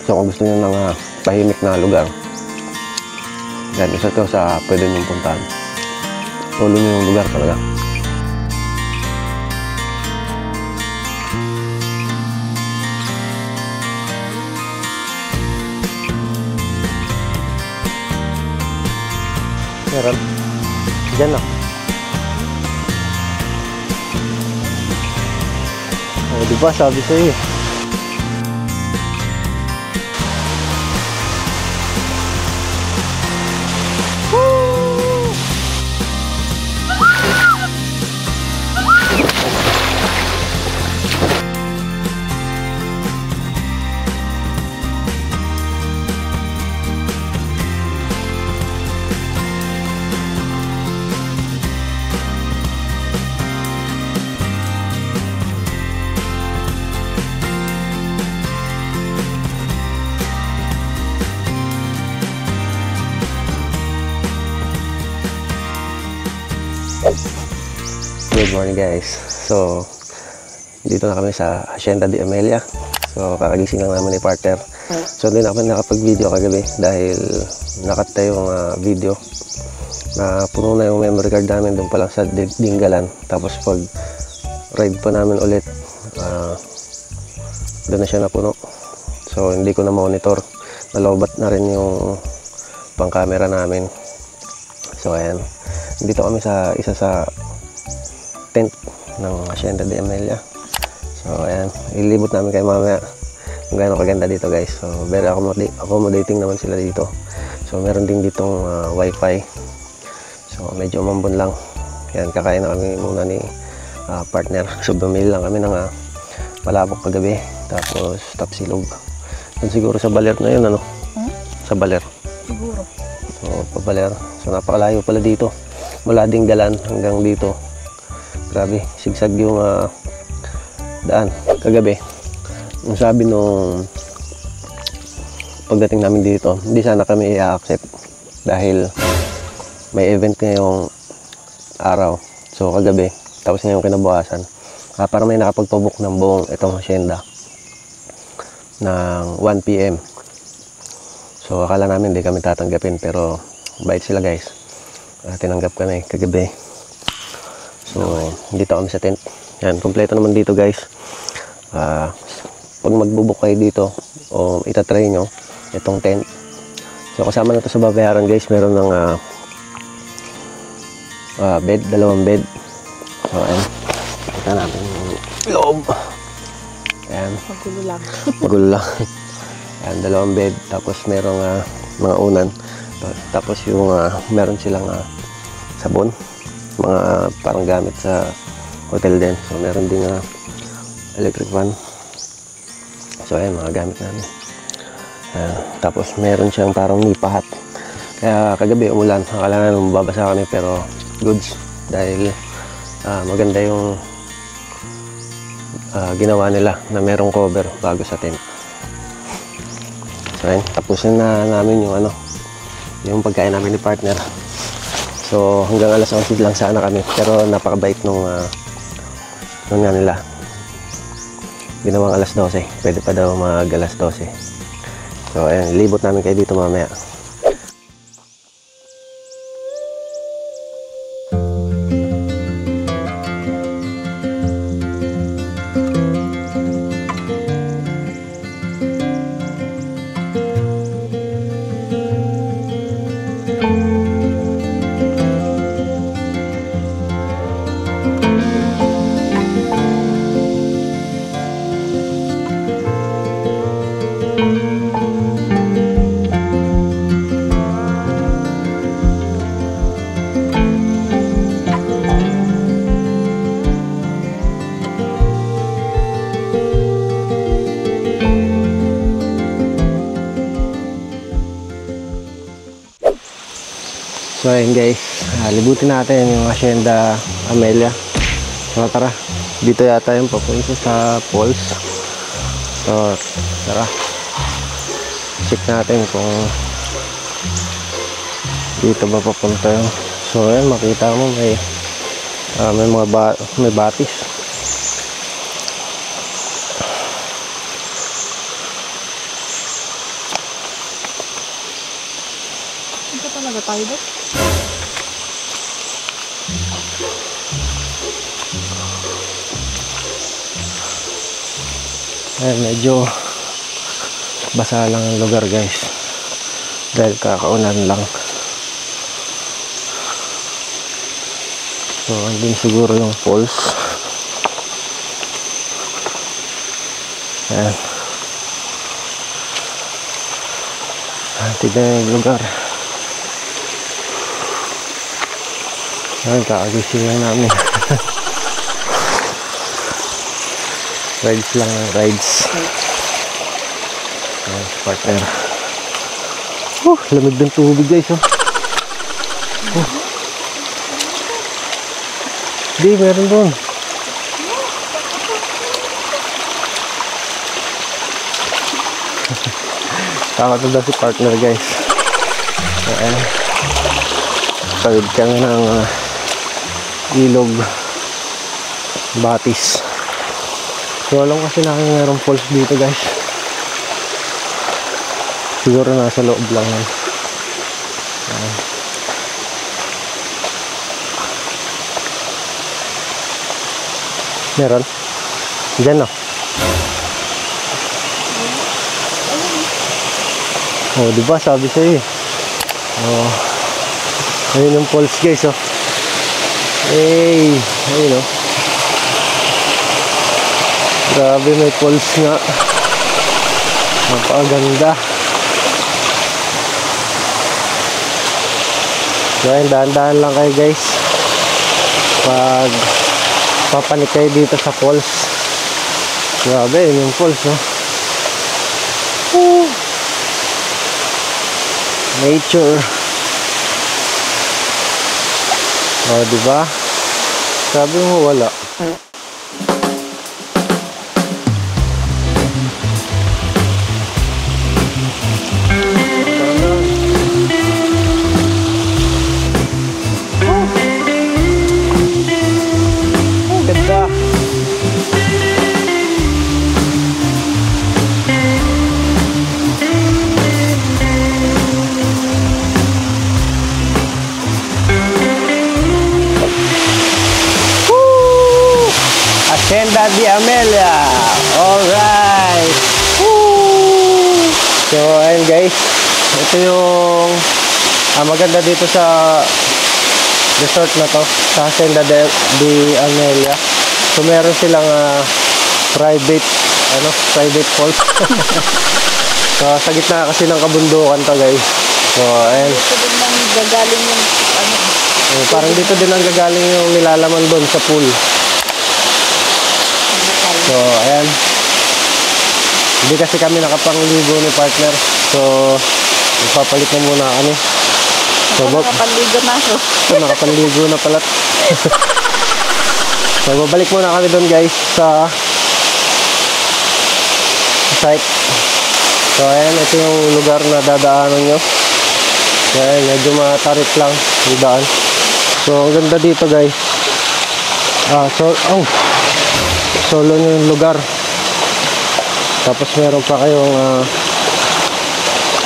So kung gusto niyo ng tahimik na lugar, yan, isa to sa pwede niyong puntahan. Tulo niyo yung lugar talaga. Meron. Diyan na. O, diba? Sabi sa'yo. Good morning guys. So dito na kami sa Hacienda de Amelia. So kakagising lang namin ni partner. So hindi na kami nakapag-video kagabi dahil nakata yung video na puno na yung memory card namin doon pa lang sa Dingalan. Tapos pag ride pa namin ulit, doon na siya napuno. So hindi ko na monitor. Nalobat na rin yung pang camera namin. So ayan, dito kami sa isa sa tent ng Hacienda de Amelia. So ayan, ilibot namin kayo mamaya kung gaano kaganda dito guys. So very accommodating naman sila dito. So meron din ditong wifi. So medyo umambon lang. Yan, kakain na kami muna ni partner. So bumili lang kami ng palabok kagabi. Tapos tapsilog. Doon siguro sa baler na yun, ano? Sa baler. Siguro. So pabaler. So napakalayo pala dito. Mula Dingalan hanggang dito. Grabe, sigsag yung daan kagabi. Ang sabi nung pagdating namin dito, hindi sana kami i-accept dahil may event ngayong araw. So kagabi, tapos ngayong kinabukasan, para may nakapagpabook ng buong itong hacienda ng 1 PM. So akala namin hindi kami tatanggapin, pero bait sila guys. Tinanggap kami kagabi. So, dito kami sa tent. Yan, kompleto naman dito guys. Pag magbubuk kayo dito o itatry nyo itong tent. So, kasama na to sa babayaran guys. Meron ng bed, 2 bed. So, ayan. Kita natin yung loob. Ayan. Magulo lang. Magulo lang. Ayan, 2 bed. Tapos merong mga unan. Tapos yung meron silang sabon. Mga parang gamit sa hotel din. So meron din electric fan. So ayan, mga gamit namin. Tapos meron siyang parang nipahat. Kaya kagabi umulan, akala namin mababasa kami, pero goods dahil maganda yung ginawa nila na merong cover bago sa tent. So ayan, tapusin na namin yung yung pagkain namin ni partner. So hanggang alas 11 lang sana kami, pero napakabait nung nga nila. Ginawang alas 12, pwede pa daw mag alas 12. So ayan, libot namin kayo dito mamaya. So ayun guys, libutin natin yung Hacienda Amelia. So tara, dito yata yung papunta sa falls. So tara, check natin kung dito ba papunta yun. So ayun, makita mo may mga may batis. talaga tayo doon. Ayan, medyo basa lang ang lugar guys. Dahil kakaulan lang. So, andun siguro yung falls. Ayan. Tignan yung lugar. Ayan, kakagising lang namin. Rides lang ang rides. Ayan, partner. Lamig ng tubig guys. Di, meron doon. Takot na daw si partner guys. Ayan. Tawid kami ng ilog Batis. So alam kasi namin mayroong falls dito guys. Siguro nasa loob lang yan. Ayan. Meron? Diyan no? Oh, diba sabi sa'yo eh. Oh. Ayun yung falls guys oh. Hey, ayun oh. Grabe, may falls nga. Napakaganda. So ayun, dahan-dahan lang kayo guys pag papanik kayo dito sa falls. Grabe, yun yung falls no. Nature. Oh, diba? Sabi mo wala. Ganda. Hacienda de Amelia. Alright. Woo! So ayun guys, ito yung maganda dito sa resort na to, sa Hacienda de Amelia. So meron silang private falls. So sa gitna kasi ng kabundukan to guys. So ayun. Dito din nang gagaling yung Parang dito din ang gagaling yung nilalaman doon sa pool. So, ayan. Hindi kasi kami nakapangligo ni partner. So, magpapalit na muna kami. So, nakapanligo na ako. So, nakapanligo na pala. So, babalik muna kami doon guys sa site. So, ayan. Ito yung lugar na dadaanan nyo. So, ayan. Medyo matarik lang yung daan. So, ang ganda dito guys. Solo nyo yung lugar. Tapos meron pa kayong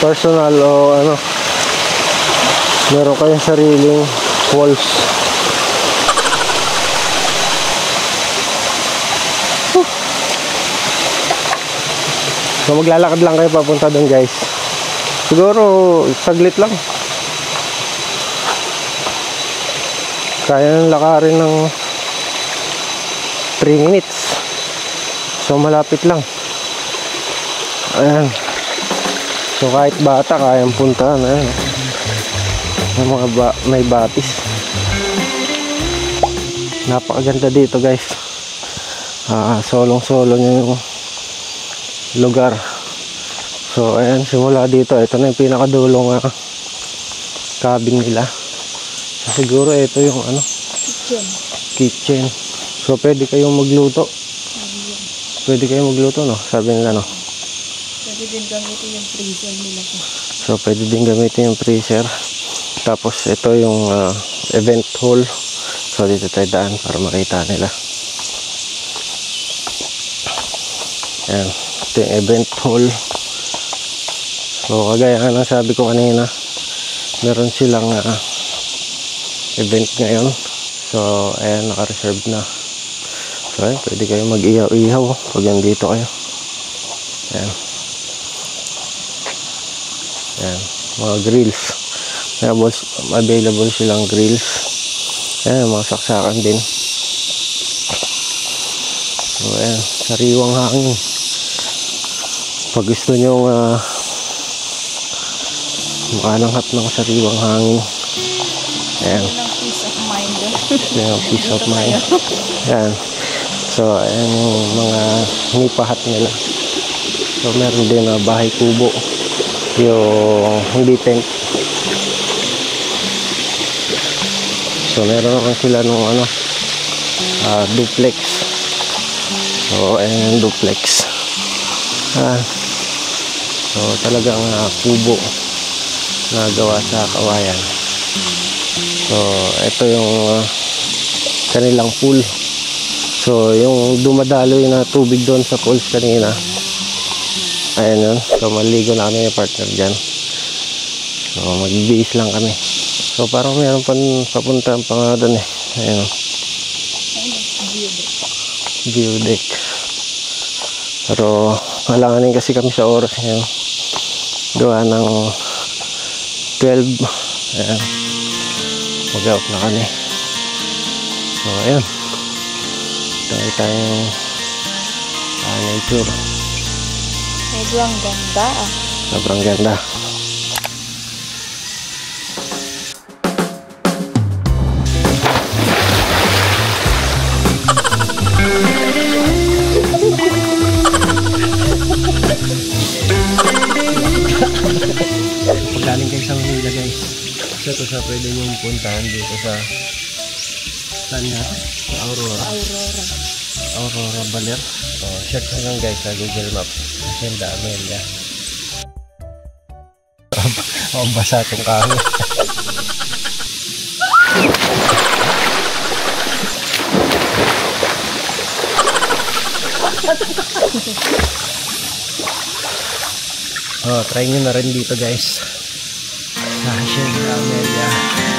personal o meron kayong sariling walls. So maglalakad lang kayo papunta doon guys. Siguro saglit lang. Kaya nang lakarin ng 3 minutes. So malapit lang. Ayan. So kahit bata kayang puntahan. Ayan. Yung mga may batis. Napakaganda dito guys. Solong-solo nyo yung lugar. So ayan, simula dito. Ito na yung pinakadulong cabin nila. So siguro ito yung kitchen. So pwede kayong magluto. Pwede kayong magluto no? Sabi nila no? Pwede din gamitin yung freezer nila. So pwede din gamitin yung freezer. Tapos ito yung event hall. So dito tayo daan para makita nila. Ayan. Ito yung event hall. So kagaya nga ng sabi ko kanina, meron silang event ngayon. So ayan, naka-reserve na. So ayan, pwede kayo mag-ihaw-ihaw pag nandito kayo. Ayan. Ayan, mga grills. Available silang grills. Ayan, mga saksakan din. So ayan, sariwang hangin. Pag gusto nyo makalanghap ng sariwang hangin, ayan, Peace of mind. ayan, peace of mind. Ayan. So ayan yung mga nipahat nila. So meron din na bahay kubo, yung hindi tent. So meron naman sila nung duplex. So ayan yung duplex. So talagang kubo na gawa sa kawayan. So ito yung kanilang pool. So yung dumadaloy na tubig doon sa pools kanina, ayan yun. So maligo na kami yung partner dyan. So magbibihis lang kami. So parang mayroon papunta pa nga doon eh. Ayan, view deck. Pero malanganin kasi kami sa oras ngayon. Gawa ng 12. Ayan, mag-out na kami. So ayan, tayong nature. Sobrang ganda ah. Sobrang ganda. Galing kayo sa Manila guys. So ito sa pwede nyo puntahan dito sa saan nga? Sa Aurora. Aurora Baler. So search nyo lang guys sa Google Map. Hacienda Amelia. Ang basa itong kahoy. Try nyo na rin dito guys sa Hacienda Amelia.